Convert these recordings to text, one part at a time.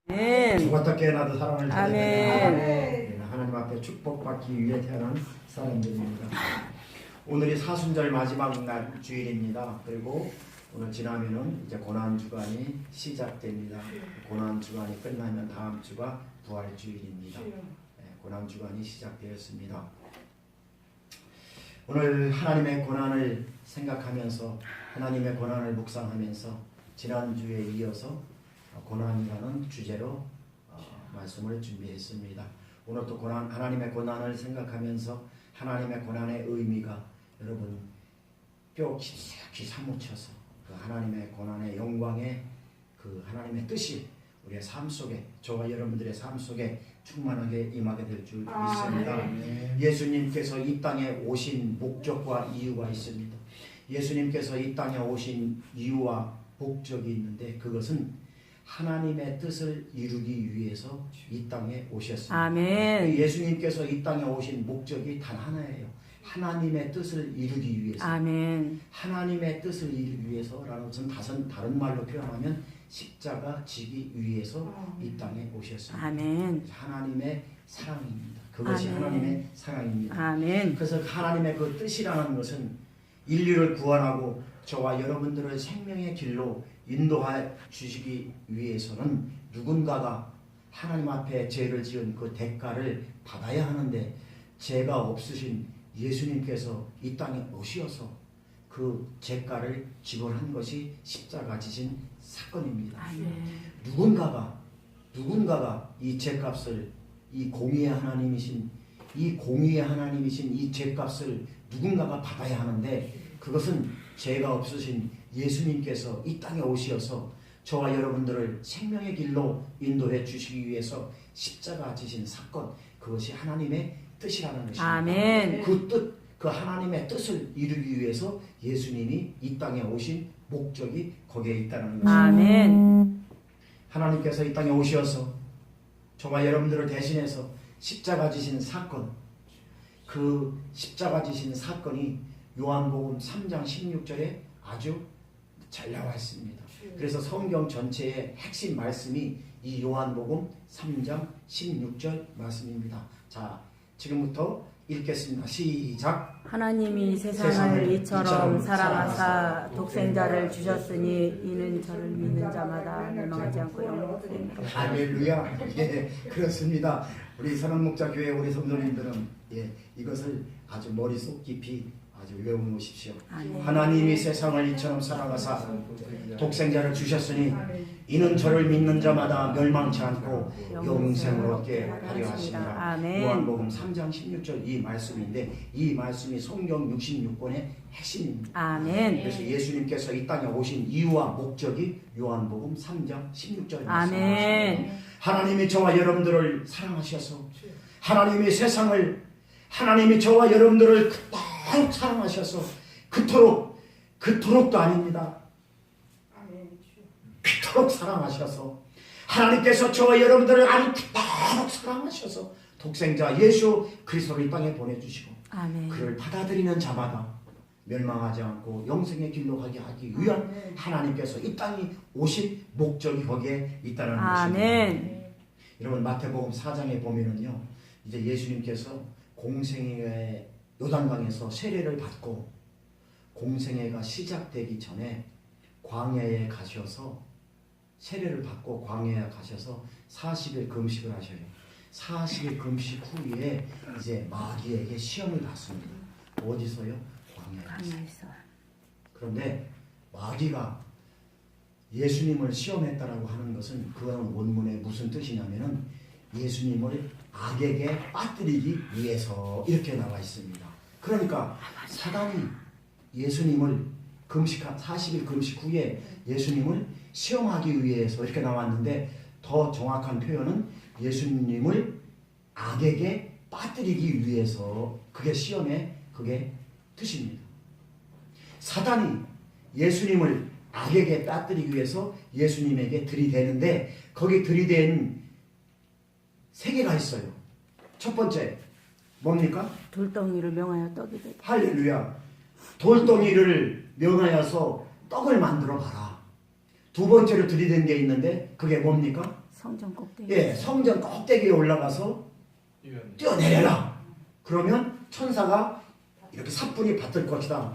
죽었다 깨어나도 사랑을 줘야 되는 아멘. 하나님 앞에 축복받기 위해 태어난 사람들입니다. 오늘이 사순절 마지막 날 주일입니다. 그리고 오늘 지나면은 이제 고난 주간이 시작됩니다. 고난 주간이 끝나면 다음 주가 부활 주일입니다. 고난 주간이 시작되었습니다. 오늘 하나님의 고난을 생각하면서 하나님의 고난을 묵상하면서 지난주에 이어서 고난이라는 주제로 말씀을 준비했습니다. 오늘 또 하나님의 고난을 생각하면서 하나님의 고난의 의미가 여러분 뼈 깊이 사무쳐서 그 하나님의 고난의 영광의 그 하나님의 뜻이 우리의 삶 속에 저와 여러분들의 삶 속에 충만하게 임하게 될 줄 믿습니다. 예수님께서 이 땅에 오신 목적과 이유가 있습니다. 예수님께서 이 땅에 오신 이유와 목적이 있는데 그것은 하나님의 뜻을 이루기 위해서 이 땅에 오셨습니다. 아멘. 예수님께서 이 땅에 오신 목적이 단 하나예요. 하나님의 뜻을 이루기 위해서. 아멘. 하나님의 뜻을 이루기 위해서라는 것은 다른 말로 표현하면 십자가 지기 위해서 이 땅에 오셨습니다. 아멘. 하나님의 사랑입니다. 그것이 아멘. 하나님의 사랑입니다. 아멘. 그래서 하나님의 그 뜻이라는 것은 인류를 구원하고 저와 여러분들을 생명의 길로 인도해 주시기 위해서는 누군가가 하나님 앞에 죄를 지은 그 대가를 받아야 하는데 죄가 없으신 예수님께서 이 땅에 오셔서 그 죄가를 지불한 것이 십자가 지신 사건입니다. 아멘. 누군가가 이 죄값을 이 공의의 하나님이신 이 죄값을 누군가가 받아야 하는데 그것은 죄가 없으신 예수님께서 이 땅에 오셔서 저와 여러분들을 생명의 길로 인도해 주시기 위해서 십자가 지신 사건 그것이 하나님의 뜻이라는 것입니다. 아멘. 그 하나님의 뜻을 이루기 위해서 예수님이 이 땅에 오신 목적이 거기에 있다는 것입니다. 아멘. 하나님께서 이 땅에 오셔서 저와 여러분들을 대신해서 십자가 지신 사건 그 십자가 지신 사건이 요한복음 3장 16절에 아주 잘 나와 있습니다. 그래서 성경 전체의 핵심 말씀이 이 요한복음 3장 16절 말씀입니다. 자, 지금부터 읽겠습니다. 시작. 하나님이 세상을 이처럼 사랑하사 독생자를 주셨으니 이는 저를 믿는 자마다 멸망하지 않고 영생을 얻게 할렐루야. 예, 그렇습니다. 우리 선한목자교회 우리 성도님들은 이것을 아주 머릿속 깊이 아주 외워놓으십시오. 하나님이 세상을 이처럼 사랑하사 독생자를 주셨으니 이는 저를 믿는 자마다 멸망치 않고 영생을 얻게 하려 하시니라. 아멘. 요한복음 3장 16절 이 말씀인데 이 말씀이 성경 66권의 핵심입니다. 아멘. 그래서 예수님께서 이 땅에 오신 이유와 목적이 요한복음 3장 16절에 말씀하십니다. 아멘. 하나님이 저와 여러분들을 사랑하셔서 하나님이 저와 여러분들을 그토록 사랑하셔서 그토록도 아닙니다. 그토록 사랑하셔서 하나님께서 저와 여러분들을 아주 그토록 사랑하셔서 독생자 예수 그리스도를 이 땅에 보내주시고 아멘. 그를 받아들이는 자마다 멸망하지 않고 영생의 길로 가게 하기 위한 하나님께서 이 땅에 오신 목적이 거기에 있다는 아멘. 것입니다. 여러분 마태복음 4장에 보면은요 이제 예수님께서 공생애의 요단강에서 세례를 받고 공생애가 시작되기 전에 광야에 가셔서 세례를 받고 광야에 가셔서 40일 금식을 하셔요. 40일 금식 후에 이제 마귀에게 시험을 받습니다. 어디서요? 광야에서. 그런데 마귀가 예수님을 시험했다라고 하는 것은 그건 원문에 무슨 뜻이냐면은 예수님을 악에게 빠뜨리기 위해서 이렇게 나와 있습니다. 그러니까 사단이 예수님을 40일 금식 후에 예수님을 시험하기 위해서 이렇게 나왔는데 더 정확한 표현은 예수님을 악에게 빠뜨리기 위해서 그게 시험의 그게 뜻입니다. 사단이 예수님을 악에게 빠뜨리기 위해서 예수님에게 들이대는데 거기 들이댄 세 개가 있어요. 첫 번째 뭡니까? 돌덩이를 명하여 떡이 되게. 할렐루야. 돌덩이를 명하여서 떡을 만들어 봐라. 두 번째로 들이댄 게 있는데 그게 뭡니까? 성전 꼭대기. 예, 성전 꼭대기에 올라가서 뛰어내려라. 그러면 천사가 이렇게 사뿐히 받들 것이다.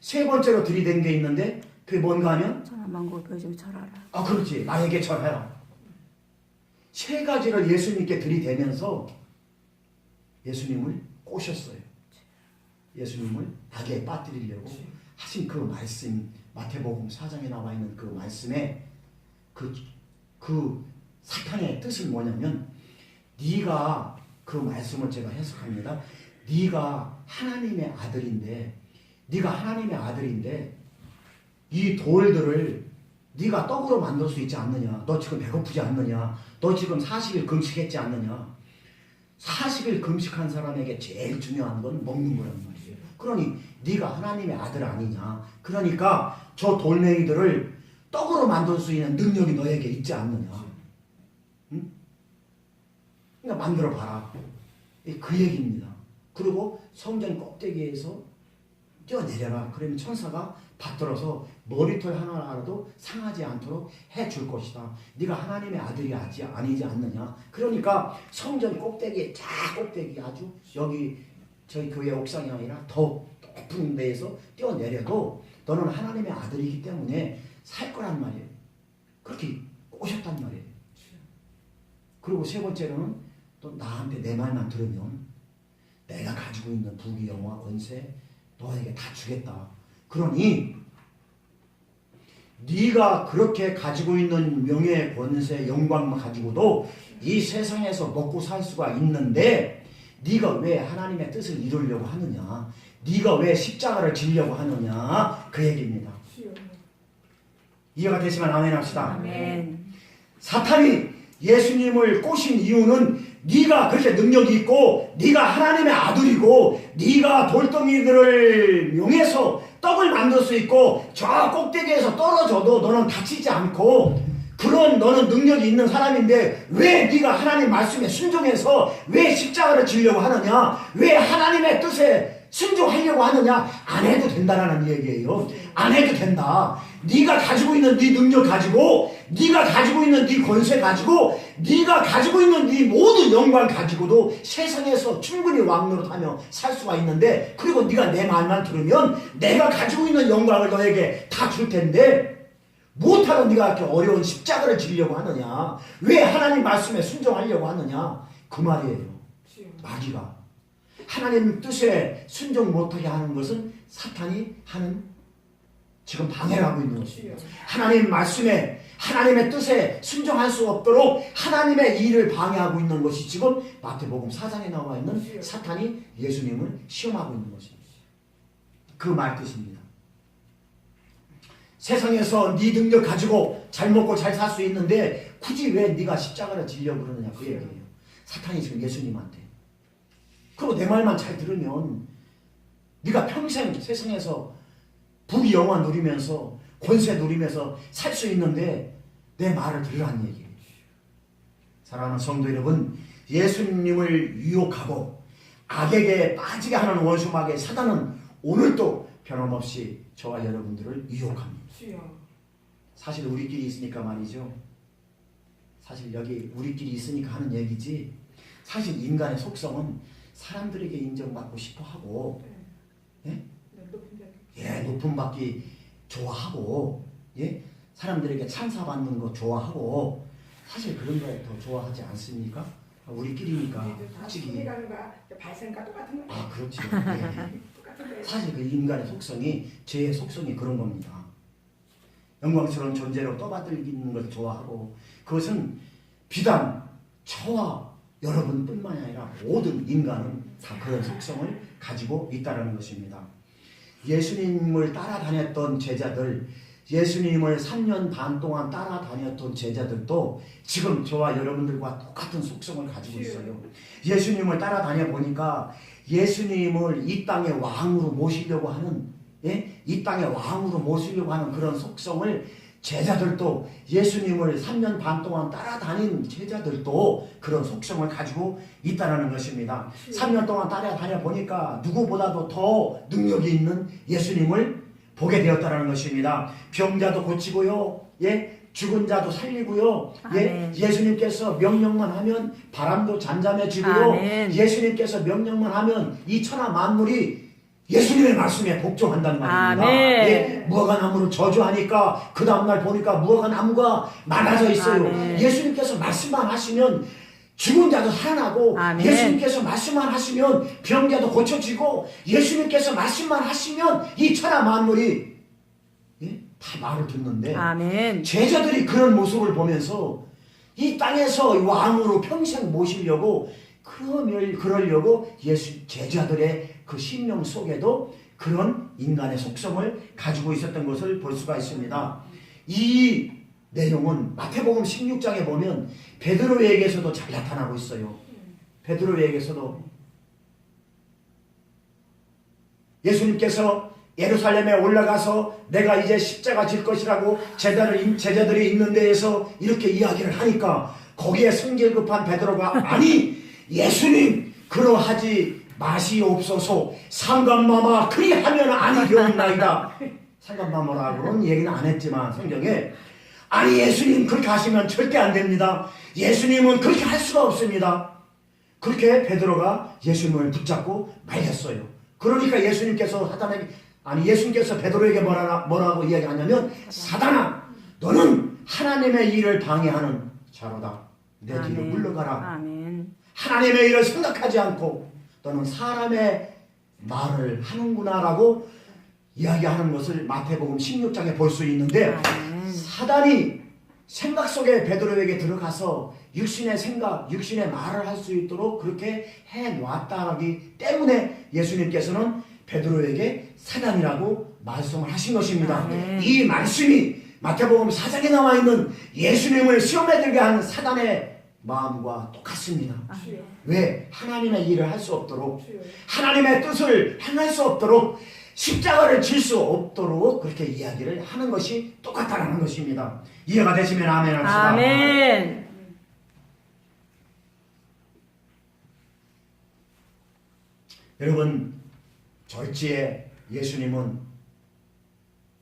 세 번째로 들이댄 게 있는데 그게 뭔가 하면 천하만국을 보여주며 절하라. 아 그렇지, 나에게 절해라. 세 가지를 예수님께 들이대면서 예수님을 꼬셨어요. 예수님을 악에 빠뜨리려고 하신 그 말씀, 마태복음 4장에 나와 있는 그 말씀에 그 사탄의 뜻은 뭐냐면, 네가, 그 말씀을 제가 해석합니다. 네가 하나님의 아들인데 이 돌들을 네가 떡으로 만들 수 있지 않느냐? 너 지금 배고프지 않느냐? 너 지금 40일 금식했지 않느냐? 40일 금식한 사람에게 제일 중요한 건 먹는 거란 말이에요. 그러니 네가 하나님의 아들 아니냐? 그러니까 저 돌멩이들을 떡으로 만들 수 있는 능력이 너에게 있지 않느냐? 응? 그러니까 만들어 봐라. 그 얘기입니다. 그리고 성전 꼭대기에서 뛰어내려라. 그러면 천사가 받들어서 머리털 하나라도 상하지 않도록 해줄 것이다. 네가 하나님의 아들이 아니지 않느냐. 그러니까 성전 꼭대기에, 꼭대기 아주 여기 저희 교회 옥상이 아니라 더 높은 데에서 뛰어내려도 너는 하나님의 아들이기 때문에 살 거란 말이에요. 그렇게 꼬셨단 말이에요. 그리고 세 번째로는 또 나한테 내 말만 들으면 내가 가지고 있는 부귀 영화 권세 너에게 다 주겠다. 그러니 네가 그렇게 가지고 있는 명예 권세 영광만 가지고도 이 세상에서 먹고 살 수가 있는데 네가 왜 하나님의 뜻을 이루려고 하느냐, 네가 왜 십자가를 지려고 하느냐, 그 얘기입니다. 이해가 되시면 아멘 합시다. 아멘. 사탄이 예수님을 꼬신 이유는 네가 그렇게 능력이 있고 네가 하나님의 아들이고 네가 돌덩이들을 이용해서 떡을 만들 수 있고 저 꼭대기에서 떨어져도 너는 다치지 않고 그런 너는 능력이 있는 사람인데 왜 네가 하나님 말씀에 순종해서 왜 십자가를 지려고 하느냐, 왜 하나님의 뜻에 순종하려고 하느냐. 안 해도 된다라는 얘기예요. 안 해도 된다. 네가 가지고 있는 네 능력 가지고, 네가 가지고 있는 네 권세 가지고, 네가 가지고 있는 네 모든 영광 가지고도 세상에서 충분히 왕노릇하며 살 수가 있는데, 그리고 네가 내 말만 들으면 내가 가지고 있는 영광을 너에게 다 줄 텐데 못하고 네가 이렇게 어려운 십자가를 지려고 하느냐, 왜 하나님 말씀에 순종하려고 하느냐, 그 말이에요. 마귀가 하나님 뜻에 순종 못하게 하는 것은 사탄이 하는 지금 방해를 하고 있는 것입니다. 하나님 말씀에, 하나님의 뜻에 순종할 수 없도록 하나님의 일을 방해하고 있는 것이 지금 마태복음 4장에 나와 있는 사탄이 예수님을 시험하고 있는 것입니다. 그 말 뜻입니다. 세상에서 네 능력 가지고 잘 먹고 잘 살 수 있는데 굳이 왜 네가 십자가를 지려고 그러느냐, 그 얘기예요. 사탄이 지금 예수님한테. 그리고 내 말만 잘 들으면 네가 평생 세상에서 부귀 영화 누리면서 권세 누리면서 살 수 있는데 내 말을 들으라는 얘기예요. 사랑하는 성도 여러분, 예수님을 유혹하고 악에게 빠지게 하는 원수 마귀 사단은 오늘도 변함없이 저와 여러분들을 유혹합니다. 사실 우리끼리 있으니까 말이죠. 사실 여기 우리끼리 있으니까 하는 얘기지, 사실 인간의 속성은 사람들에게 인정받고 싶어 하고, 예? 높음 받기 좋아하고, 예? 사람들에게 찬사받는 거 좋아하고, 사실 그런 거에 더 좋아하지 않습니까? 우리끼리니까 솔직히. 발생과 똑같은 거예요. 아, 그렇죠. 예. 사실 그 인간의 속성이, 죄의 속성이 그런 겁니다. 영광스러운 존재로 떠받들기는 걸 좋아하고, 그것은 비단 저와 여러분뿐만이 아니라 모든 인간은 다 그런 속성을 가지고 있다는 것입니다. 예수님을 따라다녔던 제자들, 예수님을 3년 반 동안 따라다녔던 제자들도 지금 저와 여러분들과 똑같은 속성을 가지고 있어요. 예수님을 따라다녀 보니까 예수님을 이 땅의 왕으로 모시려고 하는, 예? 이 땅의 왕으로 모시려고 하는 그런 속성을 제자들도, 예수님을 3년 반 동안 따라다닌 제자들도 그런 속성을 가지고 있다는 것입니다. 3년 동안 따라다녀 보니까 누구보다도 더 능력이 있는 예수님을 보게 되었다는 것입니다. 병자도 고치고요, 예? 죽은 자도 살리고요. 아멘. 예수님께서 명령만 하면 바람도 잠잠해지고요. 아멘. 예수님께서 명령만 하면 이 천하 만물이 예수님의 말씀에 복종한다는 말입니다. 아멘. 무화과 나무를 저주하니까 그 다음날 보니까 무화과 나무가 많아져 있어요. 아멘. 예수님께서 말씀만 하시면 죽은 자도 살아나고, 아멘. 예수님께서 말씀만 하시면 병자도 고쳐지고, 예수님께서 말씀만 하시면 이 천하 만물이 다 말을 듣는데, 아멘. 제자들이 그런 모습을 보면서 이 땅에서 왕으로 평생 모시려고 그러려고 제자들의 그 심령 속에도 그런 인간의 속성을 가지고 있었던 것을 볼 수가 있습니다. 이 내용은 마태복음 16장에 보면 베드로에게서도 잘 나타나고 있어요. 베드로에게서도 예수님께서 예루살렘에 올라가서 내가 이제 십자가 질 것이라고 제자들이 있는 데에서 이렇게 이야기를 하니까 거기에 성질 급한 베드로가 아니 예수님 그러하지 마시옵소서 상관마마 그리하면 아니되옵나이다. 상관마마라고는 얘기는 안 했지만 성경에 아니 예수님 그렇게 하시면 절대 안 됩니다. 예수님은 그렇게 할 수가 없습니다. 그렇게 베드로가 예수님을 붙잡고 말렸어요. 그러니까 예수님께서 예수님께서 베드로에게 뭐라고 이야기하냐면 사단아 너는 하나님의 일을 방해하는 자로다. 내 뒤로 물러가라. 아멘. 하나님의 일을 생각하지 않고 너는 사람의 말을 하는구나라고 이야기하는 것을 마태복음 16장에 볼 수 있는데 사단이 생각 속에 베드로에게 들어가서 육신의 생각, 육신의 말을 할 수 있도록 그렇게 해놨다기 때문에 예수님께서는 베드로에게 사단이라고 말씀을 하신 것입니다. 이 말씀이 마태복음 4장에 나와 있는 예수님을 시험에 들게 하는 사단의 마음과 똑같습니다. 왜? 하나님의 일을 할 수 없도록, 하나님의 뜻을 행할 수 없도록, 십자가를 질 수 없도록 그렇게 이야기를 하는 것이 똑같다는 것입니다. 이해가 되시면 아멘 합시다. 아멘. 여러분, 절지에 예수님은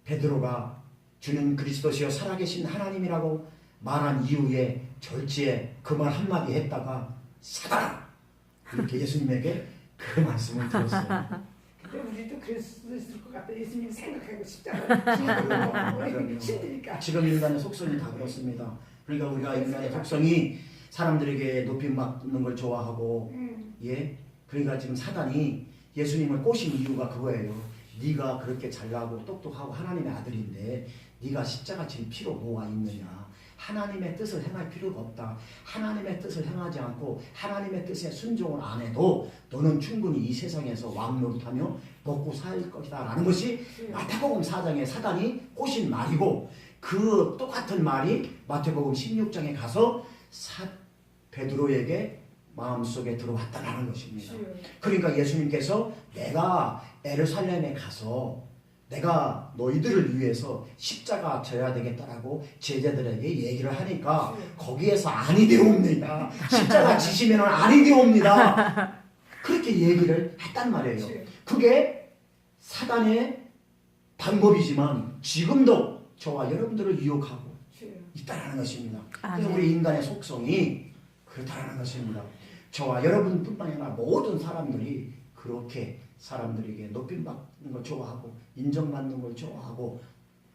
베드로가 주는 그리스도시여 살아계신 하나님이라고 말한 이후에 절지에 그 말 한마디 했다가 사단아! 이렇게 예수님에게 그 말씀을 들었어요. 근데 우리도 그럴 수도 있을 것 같아. 예수님 생각하고 싶잖아. 힘드니까. 지금 인간의 속성이 다 그렇습니다. 그러니까 우리가 인간의 속성이 사람들에게 높임받는 걸 좋아하고 그러니까 지금 사단이 예수님을 꼬신 이유가 그거예요. 네가 그렇게 잘나고 똑똑하고 하나님의 아들인데 네가 십자가 질 필요 뭐가 있느냐. 하나님의 뜻을 행할 필요가 없다. 하나님의 뜻을 행하지 않고 하나님의 뜻에 순종을 안 해도 너는 충분히 이 세상에서 왕노릇하며 먹고 살 것이다 라는 것이 마태복음 4장에 사단이 꼬신 말이고 그 똑같은 말이 마태복음 16장에 가서 베드로에게 마음속에 들어왔다라는 것입니다. 그러니까 예수님께서 내가 예루살렘에 가서 내가 너희들을 위해서 십자가 져야 되겠다라고 제자들에게 얘기를 하니까 거기에서 아니 되옵니다. 십자가 지시면 아니 되옵니다. 그렇게 얘기를 했단 말이에요. 그게 사단의 방법이지만 지금도 저와 여러분들을 유혹하고 있다는 것입니다. 그래서 우리 인간의 속성이 그렇다는 것입니다. 저와 여러분뿐만 아니라 모든 사람들이 그렇게 사람들에게 높임받는 걸 좋아하고 인정받는 걸 좋아하고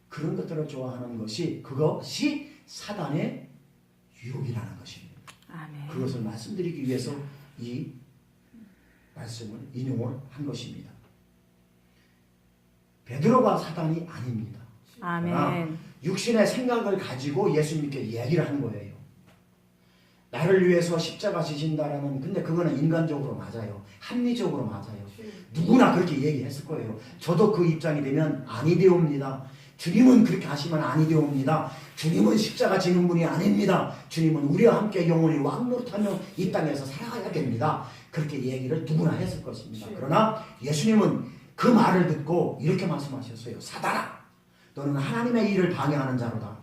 그런 것들을 좋아하는 그것이 사단의 유혹이라는 것입니다. 아멘. 그것을 말씀드리기 위해서 이 말씀을 인용을 한 것입니다. 베드로가 사단이 아닙니다. 아멘. 육신의 생각을 가지고 예수님께 이야기를 한 거예요. 나를 위해서 십자가 지신다라는 근데 그거는 인간적으로 맞아요. 합리적으로 맞아요. 누구나 그렇게 얘기했을 거예요. 저도 그 입장이 되면 아니 되옵니다. 주님은 그렇게 하시면 아니 되옵니다. 주님은 십자가 지는 분이 아닙니다. 주님은 우리와 함께 영원히 왕노릇하며 이 땅에서 살아가야 됩니다. 그렇게 얘기를 누구나 했을 것입니다. 그러나 예수님은 그 말을 듣고 이렇게 말씀하셨어요. 사단아, 너는 하나님의 일을 방해하는 자로다.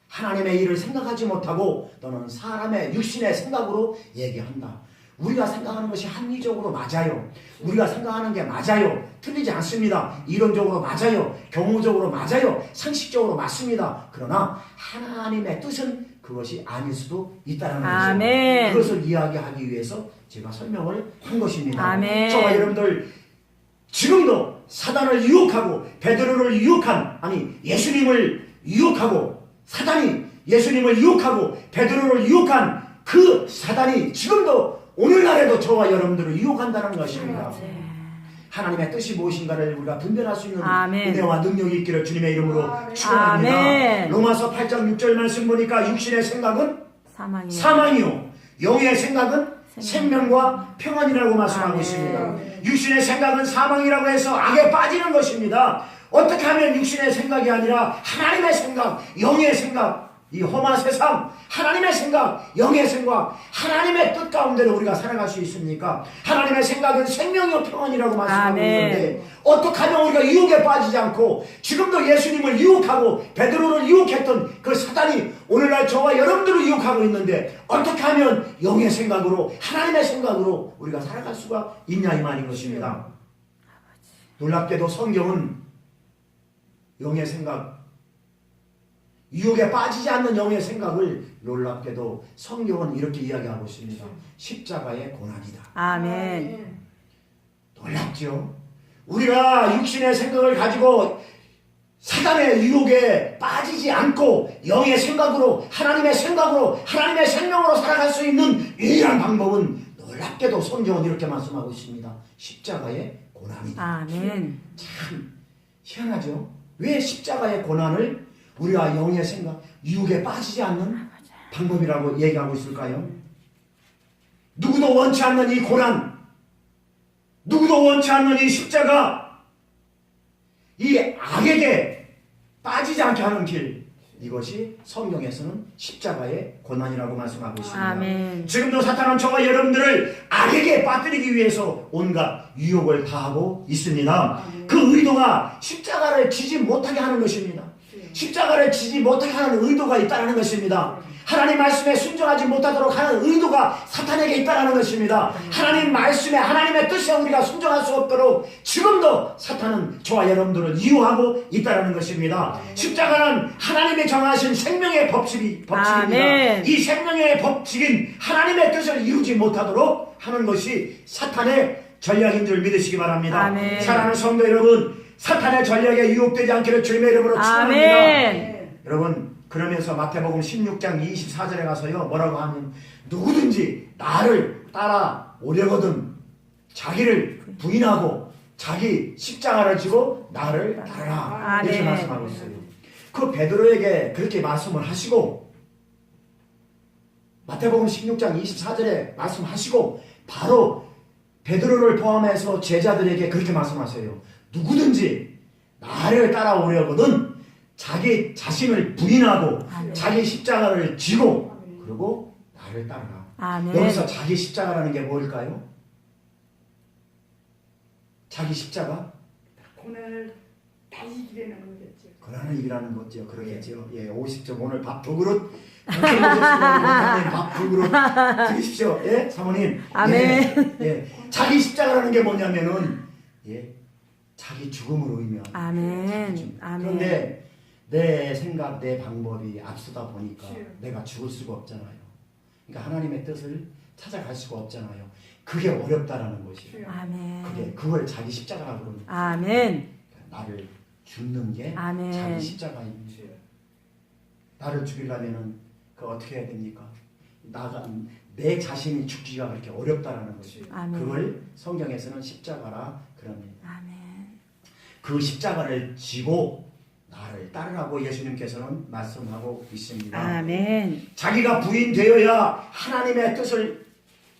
하나님의 일을 생각하지 못하고 너는 사람의 육신의 생각으로 얘기한다. 우리가 생각하는 것이 합리적으로 맞아요. 우리가 생각하는 게 맞아요. 틀리지 않습니다. 이론적으로 맞아요. 경우적으로 맞아요. 상식적으로 맞습니다. 그러나 하나님의 뜻은 그것이 아닐 수도 있다는 아멘. 것이죠. 그것을 이야기하기 위해서 제가 설명을 한 것입니다. 아멘. 저와 여러분들 지금도 사단을 유혹하고 베드로를 유혹한, 아니 예수님을 유혹하고, 사단이 예수님을 유혹하고 베드로를 유혹한 그 사단이 지금도 오늘날에도 저와 여러분들을 유혹한다는 것입니다. 하나님의 뜻이 무엇인가를 우리가 분별할 수 있는 아멘. 은혜와 능력이 있기를 주님의 이름으로 아멘. 축원합니다. 로마서 8장 6절 말씀 보니까 육신의 생각은 사망이요 영의 생각은 생명과 평안이라고 말씀하고 아멘. 있습니다. 육신의 생각은 사망이라고 해서 악에 빠지는 것입니다. 어떻게 하면 육신의 생각이 아니라 하나님의 생각, 영의 생각, 이 험한 세상, 하나님의 생각, 영의 생각, 하나님의 뜻 가운데로 우리가 살아갈 수 있습니까? 하나님의 생각은 생명이요 평안이라고 말씀하고 있는데 어떻게 하면 우리가 유혹에 빠지지 않고 지금도 예수님을 유혹하고 베드로를 유혹했던 그 사단이 오늘날 저와 여러분들을 유혹하고 있는데 어떻게 하면 영의 생각으로, 하나님의 생각으로 우리가 살아갈 수가 있냐 이 말인 것입니다. 놀랍게도 성경은 영의 생각, 유혹에 빠지지 않는 영의 생각을 놀랍게도 성경은 이렇게 이야기하고 있습니다. 십자가의 고난이다. 아멘. 놀랍죠? 우리가 육신의 생각을 가지고 사단의 유혹에 빠지지 않고 영의 생각으로, 하나님의 생각으로, 하나님의 생명으로 살아갈 수 있는 유일한 방법은 놀랍게도 성경은 이렇게 말씀하고 있습니다. 십자가의 고난이다. 아멘. 참 희한하죠? 왜 십자가의 고난을 우리가 영의 생각, 유혹에 빠지지 않는 방법이라고 얘기하고 있을까요? 누구도 원치 않는 이 고난, 누구도 원치 않는 이 십자가, 이 악에게 빠지지 않게 하는 길, 이것이 성경에서는 십자가의 고난이라고 말씀하고 있습니다. 아멘. 지금도 사탄은 저와 여러분들을 악에게 빠뜨리기 위해서 온갖 유혹을 다하고 있습니다. 그 의도가 십자가를 지지 못하게 하는 것입니다. 십자가를 지지 못하게 하는 의도가 있다는 것입니다. 하나님 말씀에 순종하지 못하도록 하는 의도가 사탄에게 있다는 것입니다. 하나님 말씀에, 하나님의 뜻에 우리가 순종할 수 없도록 지금도 사탄은 저와 여러분들을 유혹하고 있다는 것입니다. 십자가는 하나님이 정하신 생명의 법칙입니다. 아멘. 이 생명의 법칙인 하나님의 뜻을 이루지 못하도록 하는 것이 사탄의 전략인 줄 믿으시기 바랍니다. 아멘. 사랑하는 성도 여러분, 사탄의 전략에 유혹되지 않기를 주님의 이름으로 축원합니다. 아멘. 여러분, 그러면서 마태복음 16장 24절에 가서요 뭐라고 하면 누구든지 나를 따라오려거든 자기를 부인하고 자기 십자가를 지고 나를 따르라 이렇게 아멘. 말씀하고 있어요. 그 베드로에게 그렇게 말씀을 하시고 마태복음 16장 24절에 말씀하시고 바로 베드로를 포함해서 제자들에게 그렇게 말씀하세요. 누구든지 나를 따라오려거든 자기 자신을 부인하고 아멘. 자기 십자가를 지고 그리고 나를 따르라. 아멘. 여기서 자기 십자가라는 게 뭘까요? 자기 십자가? 고난을 다 이기려는 거겠죠. 고난을 이기라는 거죠. 그러겠죠. 예, 50점 오늘 밥 두 그릇 밥 두 그릇 드십시오. 예, 사모님. 아멘. 예, 자기 십자가라는 게 뭐냐면은 예, 자기 죽음으로 의미하는. 아멘. 아멘. 그런데 내 생각, 내 방법이 앞서다 보니까 그렇죠. 내가 죽을 수가 없잖아요. 그러니까 하나님의 뜻을 찾아갈 수가 없잖아요. 그게 어렵다라는 것이에요. 아멘. 그걸 자기 십자가라고 그럽니다. 아멘. 나를 죽는 게 아멘. 자기 십자가입니다. 나를 죽이려면은 그 어떻게 해야 됩니까? 내 자신이 죽기가 그렇게 어렵다라는 것이에요. 아멘. 그걸 성경에서는 십자가라 그럽니다. 아멘. 그 십자가를 지고 나를 따르라고 예수님께서는 말씀하고 있습니다. 아멘. 자기가 부인되어야 하나님의 뜻을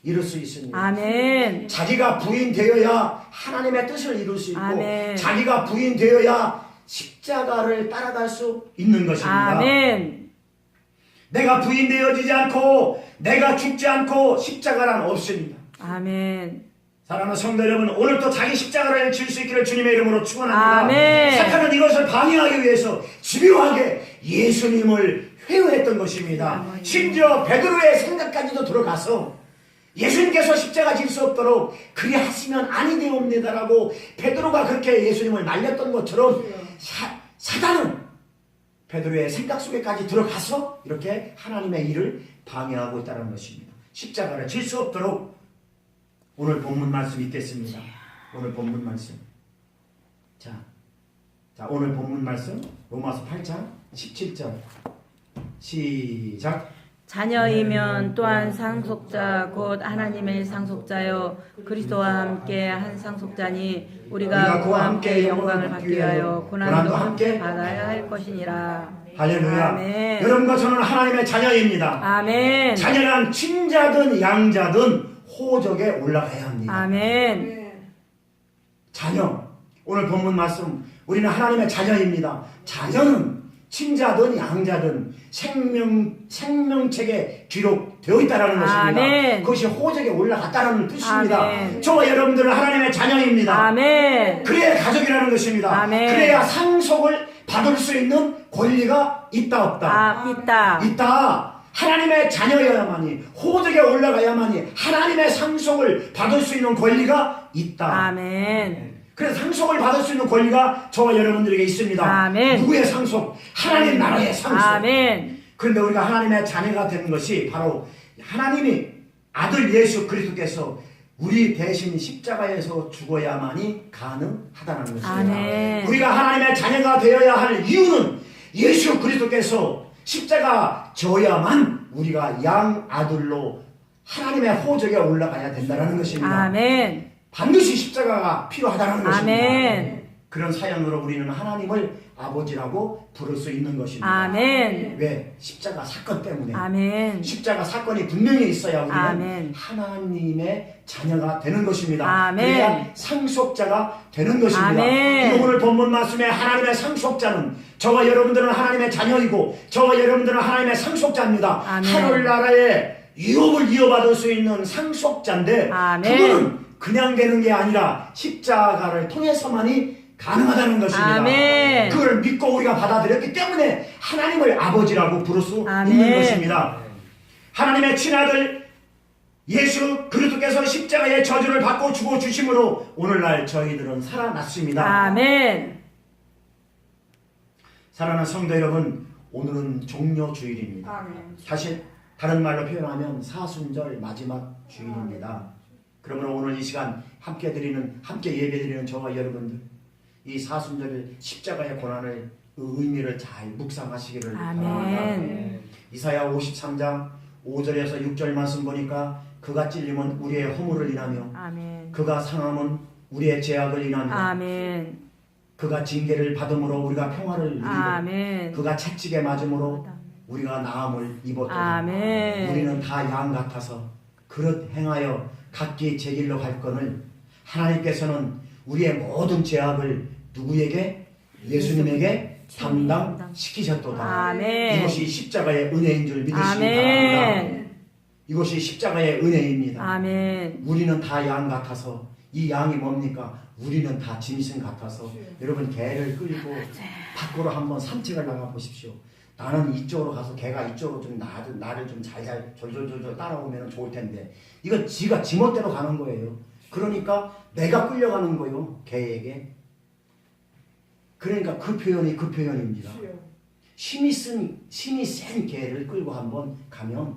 이룰 수 있습니다. 아멘. 자기가 부인되어야 하나님의 뜻을 이룰 수 있고 아멘. 자기가 부인되어야 십자가를 따라갈 수 있는 것입니다. 아멘. 내가 부인되어지지 않고 내가 죽지 않고 십자가란 없습니다. 아멘. 사랑하는 성도 여러분, 오늘도 자기 십자가를 질 수 있기를 주님의 이름으로 축원합니다. 아멘. 사탄은 이것을 방해하기 위해서 집요하게 예수님을 회유했던 것입니다. 심지어 베드로의 생각까지도 들어가서 예수님께서 십자가 질 수 없도록 그리 하시면 아니 되옵니다라고 베드로가 그렇게 예수님을 말렸던 것처럼 사단은 베드로의 생각 속에까지 들어가서 이렇게 하나님의 일을 방해하고 있다는 것입니다. 십자가를 질 수 없도록 오늘 본문 말씀 읽겠습니다. 오늘 본문 말씀. 자, 오늘 본문 말씀 로마서 8장 17절 시작. 자녀이면 또한 상속자 곧 하나님의 상속자요 그리스도와 함께 한 상속자니 우리가 그와 함께 영광을 받기 위하여 고난도 함께 받아야 할 것이니라. 할렐루야. 아멘. 여러분과 저는 하나님의 자녀입니다. 아멘. 자녀란 친자든 양자든 호적에 올라가야 합니다. 아멘. 자녀. 오늘 본문 말씀 우리는 하나님의 자녀입니다. 자녀는 친자든 양자든 생명책에 기록되어 있다는 것입니다. 아멘. 그것이 호적에 올라갔다는 뜻입니다. 아멘. 저와 여러분들은 하나님의 자녀입니다. 아멘. 그래야 가족이라는 것입니다. 아멘. 그래야 상속을 받을 수 있는 권리가 있다 없다. 있다. 있다. 하나님의 자녀여야만이 호적에 올라가야만이 하나님의 상속을 받을 수 있는 권리가 있다. 아멘. 그래서 상속을 받을 수 있는 권리가 저와 여러분들에게 있습니다. 아멘. 누구의 상속? 하나님 나라의 상속. 아멘. 그런데 우리가 하나님의 자녀가 되는 것이 바로 하나님이 아들 예수 그리스도께서 우리 대신 십자가에서 죽어야만이 가능하다는 것입니다. 아멘. 우리가 하나님의 자녀가 되어야 할 이유는 예수 그리스도께서 십자가 져야만 우리가 양 아들로 하나님의 호적에 올라가야 된다는 것입니다. 아멘. 반드시 십자가가 필요하다는 것입니다. 아멘. 그런 사연으로 우리는 하나님을 아버지라고 부를 수 있는 것입니다. 아멘. 왜? 십자가 사건 때문에. 아멘. 십자가 사건이 분명히 있어야 우리는 아멘. 하나님의 자녀가 되는 것입니다. 아멘. 그래야 상속자가 되는 것입니다. 아멘. 그리고 오늘 본문 말씀에 하나님의 상속자는 저와 여러분들은 하나님의 자녀이고 저와 여러분들은 하나님의 상속자입니다. 아멘. 하늘나라의 유업을 이어받을 수 있는 상속자인데 아멘. 그거는 그냥 되는 게 아니라 십자가를 통해서만이 가능하다는 것입니다. 아멘. 그걸 믿고 우리가 받아들였기 때문에 하나님을 아버지라고 부를 수 아멘. 있는 것입니다. 하나님의 친아들 예수 그리스도께서 십자가의 저주를 받고 죽어 주심으로 오늘날 저희들은 살아났습니다. 아멘. 사랑하는 성도 여러분, 오늘은 종려 주일입니다. 아멘. 사실 다른 말로 표현하면 사순절 마지막 주일입니다. 그러므로 오늘 이 시간 함께 예배드리는 저와 여러분들 이 사순절 십자가의 고난을 그 의미를 잘 묵상하시기를 바랍니다. 아멘. 이사야 53장 5절에서 6절 말씀 보니까 그가 찔림은 우리의 허물을 인하며 아멘. 그가 상함은 우리의 죄악을 인하며 아멘. 그가 징계를 받음으로 우리가 평화를 누리고 아멘. 그가 채찍에 맞음으로 우리가 나음을 입었다. 아멘. 우리는 다 양 같아서 그릇 행하여 각기 제 길로 갈거늘 하나님께서는 우리의 모든 죄악을 누구에게? 예수님에게 담당시키셨도다. 아멘. 이것이 십자가의 은혜인 줄 믿으시기 아멘. 바랍니다. 이것이 십자가의 은혜입니다. 아멘. 우리는 다 양 같아서 이 양이 뭡니까? 우리는 다 짐승 같아서 여러분 개를 끌고 밖으로 한번 산책을 나가 보십시오. 나는 이쪽으로 가서 개가 이쪽으로 좀 나를 좀 잘잘 졸졸졸 따라오면 좋을 텐데 이건 지가 지멋대로 가는 거예요. 그러니까 내가 끌려가는 거예요. 개에게. 그러니까 그 표현입니다. 힘이 센 개를 끌고 한번 가면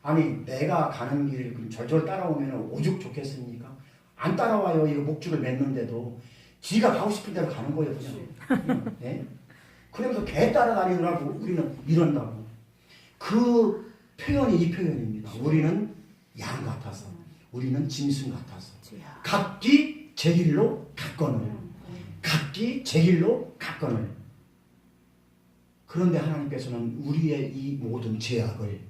아니 내가 가는 길을 졸졸 따라오면 오죽 좋겠습니까? 안 따라와요. 이거 목줄을 맸는데도 지가 가고 싶은 대로 가는 거예요. 그냥. 네? 그러면서 개 따라다니느라고 우리는 이런다고. 그 표현이 이 표현입니다. 우리는 양 같아서 우리는 짐승 같아서 각기 제 길로 갔거늘 각기 제 길로 갔거늘. 그런데 하나님께서는 우리의 이 모든 죄악을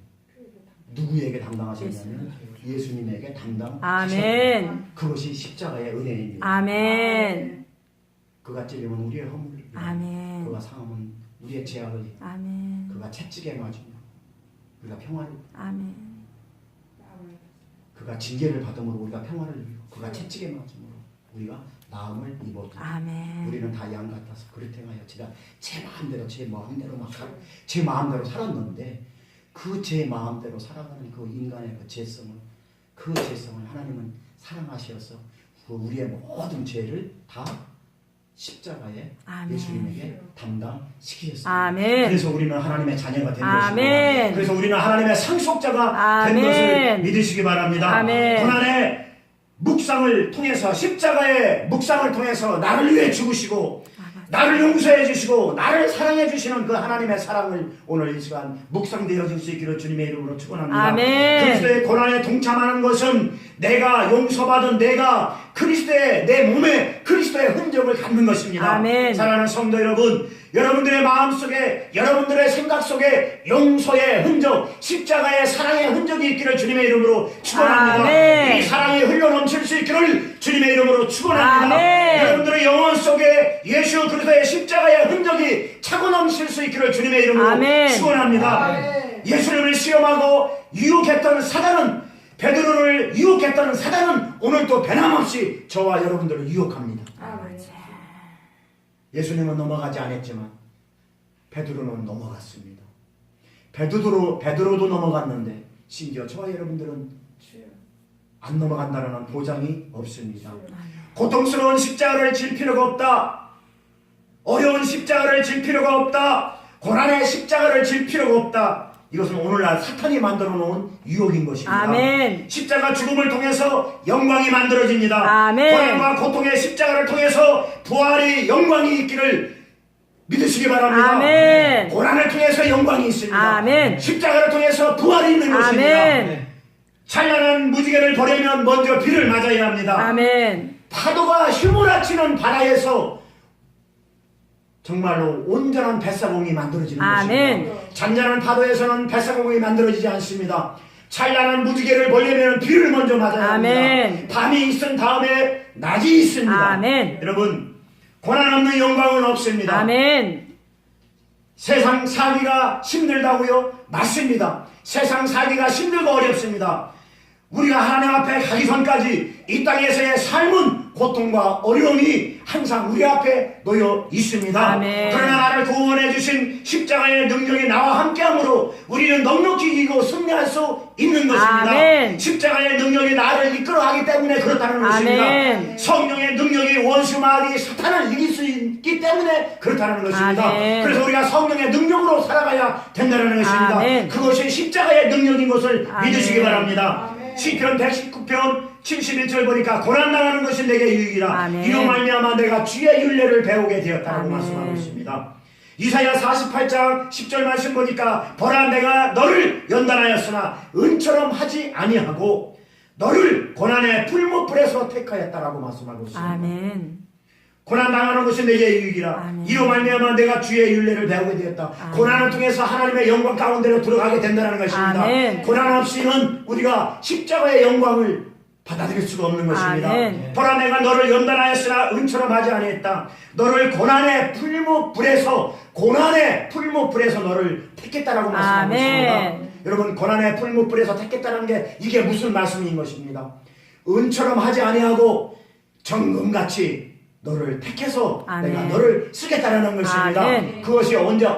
누구에게 담당하셨냐면 예수님에게 담당하셨다. 아멘. 그것이 십자가의 은혜입니다. 아멘. 그가 찔리면 우리의 허물을 아멘. 그가 상하면 우리의 죄악을 아멘. 그가 채찍에 맞으면 우리가 평화를 아멘. 그가 징계를 받음으로 우리가 평화를 누리고 그가 채찍에 맞음으로 우리가 나음을 입었다. 아멘. 우리는 다 양 같아서 그렇게 하여 제가 제 마음대로 살았는데 그 제 마음대로 살아가는 그 인간의 그 죄성을 그 죄성을 하나님은 사랑하셔서 그 우리의 모든 죄를 다 십자가에 아멘. 예수님에게 담당시키셨습니다. 아멘. 그래서 우리는 하나님의 자녀가 된 아멘. 것입니다. 그래서 우리는 하나님의 상속자가 된 아멘. 것을 믿으시기 바랍니다. 아멘. 고난의 묵상을 통해서 십자가의 묵상을 통해서 나를 위해 죽으시고 나를 용서해 주시고 나를 사랑해 주시는 그 하나님의 사랑을 오늘 이 시간 묵상되어질 수 있기를 주님의 이름으로 축원합니다. 아멘. 그리스도의 고난에 동참하는 것은 내가 용서받은 내가 그리스도의 내 몸에 그리스도의 흔적을 갖는 것입니다. 아멘. 사랑하는 성도 여러분, 여러분들의 마음속에 여러분들의 생각 속에 용서의 흔적, 십자가의 사랑의 흔적이 있기를 주님의 이름으로 축원합니다. 아멘. 이 사랑이 흘러넘칠 수 있기를 주님의 이름으로 축원합니다. 아멘. 여러분들의 영혼 속에 예수 그리스도의 십자가의 흔적이 차고 넘칠 수 있기를 주님의 이름으로 아멘. 축원합니다. 아멘. 예수님을 시험하고 유혹했던 사단은, 베드로를 유혹했던 사단은 오늘도 변함없이 저와 여러분들을 유혹합니다. 아멘. 예수님은 넘어가지 않았지만 베드로는 넘어갔습니다. 베드로도 넘어갔는데 심지어 저와 여러분들은 안 넘어간다는 보장이 없습니다. 고통스러운 십자가를 질 필요가 없다. 어려운 십자가를 질 필요가 없다. 고난의 십자가를 질 필요가 없다. 이것은 오늘날 사탄이 만들어 놓은 유혹인 것입니다. 아멘. 십자가 죽음을 통해서 영광이 만들어집니다. 아멘. 고난과 고통의 십자가를 통해서 부활의 영광이 있기를 믿으시기 바랍니다. 아멘. 고난을 통해서 영광이 있습니다. 아멘. 십자가를 통해서 부활이 있는 것입니다. 아멘. 찬란한 무지개를 보려면 먼저 비를 맞아야 합니다. 아멘. 파도가 휘몰아치는 바다에서 정말로 온전한 뱃사공이 만들어지는 아멘. 것입니다. 잔잔한 파도에서는 뱃사공이 만들어지지 않습니다. 찬란한 무지개를 보려면 비를 먼저 맞아야 아멘. 합니다. 밤이 있은 다음에 낮이 있습니다. 아멘. 여러분, 고난 없는 영광은 없습니다. 아멘. 세상 살기가 힘들다고요? 맞습니다. 세상 살기가 힘들고 어렵습니다. 우리가 하나님 앞에 가기 전까지 이 땅에서의 삶은 고통과 어려움이 항상 우리 앞에 놓여 있습니다. 아멘. 그러나 나를 구원해 주신 십자가의 능력이 나와 함께함으로 우리는 넉넉히 이기고 승리할 수 있는 것입니다. 아멘. 십자가의 능력이 나를 이끌어가기 때문에 그렇다는 것입니다. 아멘. 성령의 능력이 원수 마귀 사탄을 이길 수 있기 때문에 그렇다는 것입니다. 아멘. 그래서 우리가 성령의 능력으로 살아가야 된다는 것입니다. 아멘. 그것이 십자가의 능력인 것을 아멘. 믿으시기 바랍니다. 아멘. 시편 119편 71절 보니까 고난당하는 것이 내게 유익이라. 아멘. 이로 말미암아 내가 주의 윤례를 배우게 되었다고 아멘. 말씀하고 있습니다. 이사야 48장 10절 말씀 보니까 보라 내가 너를 연단하였으나 은처럼 하지 아니하고 너를 고난의 풀무불에서 택하였다라고 말씀하고 있습니다. 아멘. 고난당하는 것이 내게 유익이라. 아멘. 이로 말미암아 내가 주의 윤례를 배우게 되었다. 아멘. 고난을 통해서 하나님의 영광 가운데로 들어가게 된다는 것입니다. 아멘. 고난 없이는 우리가 십자가의 영광을 받아들일 수가 없는 것입니다. 아멘. 보라 내가 너를 연단하였으나 은처럼 하지 아니했다. 너를 고난의 풀무불에서 너를 택했다라고 말씀하고 아멘. 있습니다. 여러분, 고난의 풀무불에서 택했다는 게 이게 무슨 말씀인 것입니다. 은처럼 하지 아니하고 정금같이 너를 택해서 아멘. 내가 너를 쓰겠다라는 것입니다. 아멘. 그것이 언제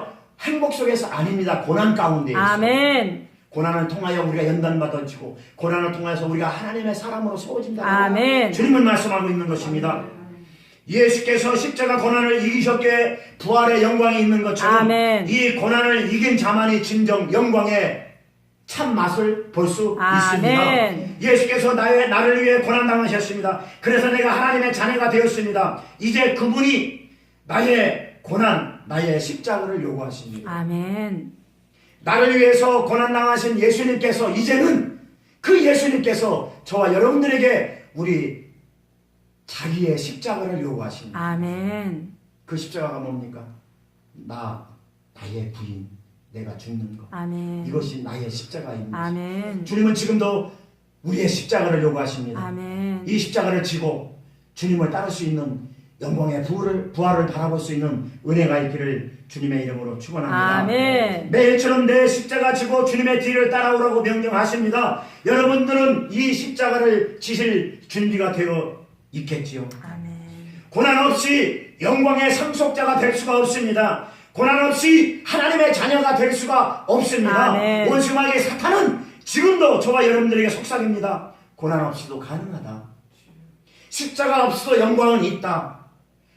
행복 속에서 아닙니다. 고난 가운데 있어요. 아멘. 고난을 통하여 우리가 연단받아지고 고난을 통해서 우리가 하나님의 사람으로 세워진다. 아멘. 주님을 말씀하고 있는 것입니다. 예수께서 십자가 고난을 이기셨기에 부활의 영광이 있는 것처럼 아멘. 이 고난을 이긴 자만이 진정 영광의 참 맛을 볼 수 아멘. 있습니다. 예수께서 나를 위해 고난당하셨습니다. 그래서 내가 하나님의 자녀가 되었습니다. 이제 그분이 나의 고난, 나의 십자가를 요구하십니다. 아멘. 나를 위해서 고난당하신 예수님께서 이제는 그 예수님께서 저와 여러분들에게 우리 자기의 십자가를 요구하십니다. 아멘. 그 십자가가 뭡니까? 나의 부인, 내가 죽는 것. 아멘. 이것이 나의 십자가입니다. 아멘. 주님은 지금도 우리의 십자가를 요구하십니다. 아멘. 이 십자가를 지고 주님을 따를 수 있는 영광의 부활을 바라볼 수 있는 은혜가 있기를 주님의 이름으로 축원합니다. 아멘. 매일처럼 내 십자가 지고 주님의 뒤를 따라오라고 명령하십니다. 여러분들은 이 십자가를 지실 준비가 되어 있겠지요. 아멘. 고난 없이 영광의 상속자가 될 수가 없습니다. 고난 없이 하나님의 자녀가 될 수가 없습니다. 아멘. 원수마귀 사탄은 지금도 저와 여러분들에게 속삭입니다. 고난 없이도 가능하다. 십자가 없이도 영광은 있다.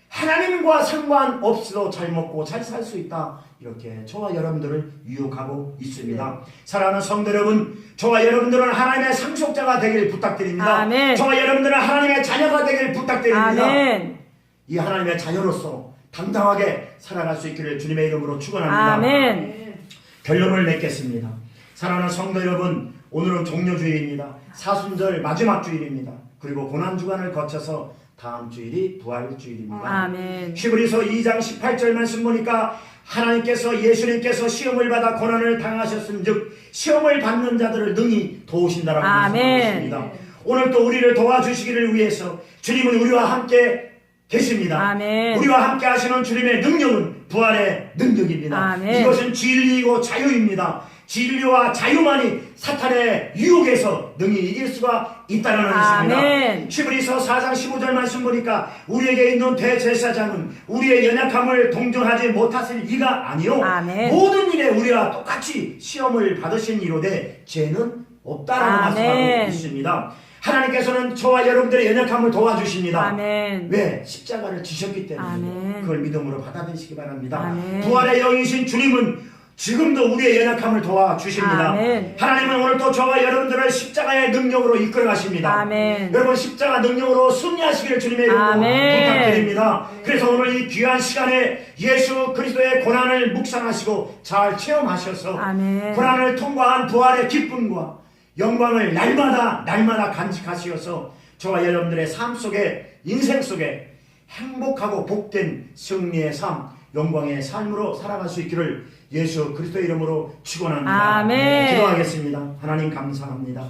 하나님과 상관없이도 잘 먹고 잘 살 수 있다. 이렇게 저와 여러분들을 유혹하고 있습니다. 사랑하는 성도 여러분, 저와 여러분들은 하나님의 상속자가 되길 부탁드립니다. 아멘. 저와 여러분들은 하나님의 자녀가 되길 부탁드립니다. 아멘. 이 하나님의 자녀로서 당당하게 살아갈 수 있기를 주님의 이름으로 축원합니다. 아멘. 결론을 맺겠습니다. 사랑하는 성도 여러분, 오늘은 종료주일입니다. 사순절 마지막 주일입니다. 그리고 고난주간을 거쳐서 다음 주일이 부활주일입니다. 아멘. 히브리서 2장 18절 말씀 보니까 하나님께서 예수님께서 시험을 받아 고난을 당하셨은즉 시험을 받는 자들을 능히 도우신다라고 말씀하고 있습니다. 오늘 또 우리를 도와주시기를 위해서 주님은 우리와 함께 계십니다. 아멘. 우리와 함께 하시는 주님의 능력은 부활의 능력입니다. 아멘. 이것은 진리이고 자유입니다. 진리와 자유만이 사탄의 유혹에서 능히 이길 수가 있다는 것입니다. 아멘. 히브리서 4장 15절 말씀 보니까 우리에게 있는 대제사장은 우리의 연약함을 동정하지 못하실 이가 아니요 아멘. 모든 일에 우리와 똑같이 시험을 받으신 이로되 죄는 없다라고 아멘. 말씀하고 있습니다. 하나님께서는 저와 여러분들의 연약함을 도와주십니다. 아멘. 왜? 십자가를 지셨기 때문에 아멘. 그걸 믿음으로 받아들이시기 바랍니다. 아멘. 부활의 영이신 주님은 지금도 우리의 연약함을 도와주십니다. 아멘. 하나님은 오늘 또 저와 여러분들을 십자가의 능력으로 이끌어 가십니다. 아멘. 여러분 십자가 능력으로 승리하시기를 주님의 이름으로 아멘. 부탁드립니다. 그래서 오늘 이 귀한 시간에 예수 그리스도의 고난을 묵상하시고 잘 체험하셔서 아멘. 고난을 통과한 부활의 기쁨과 영광을 날마다 간직하시어서 저와 여러분들의 삶 속에 인생 속에 행복하고 복된 승리의 삶, 영광의 삶으로 살아갈 수 있기를 예수 그리스도의 이름으로 축원합니다. 아멘. 기도하겠습니다. 하나님 감사합니다.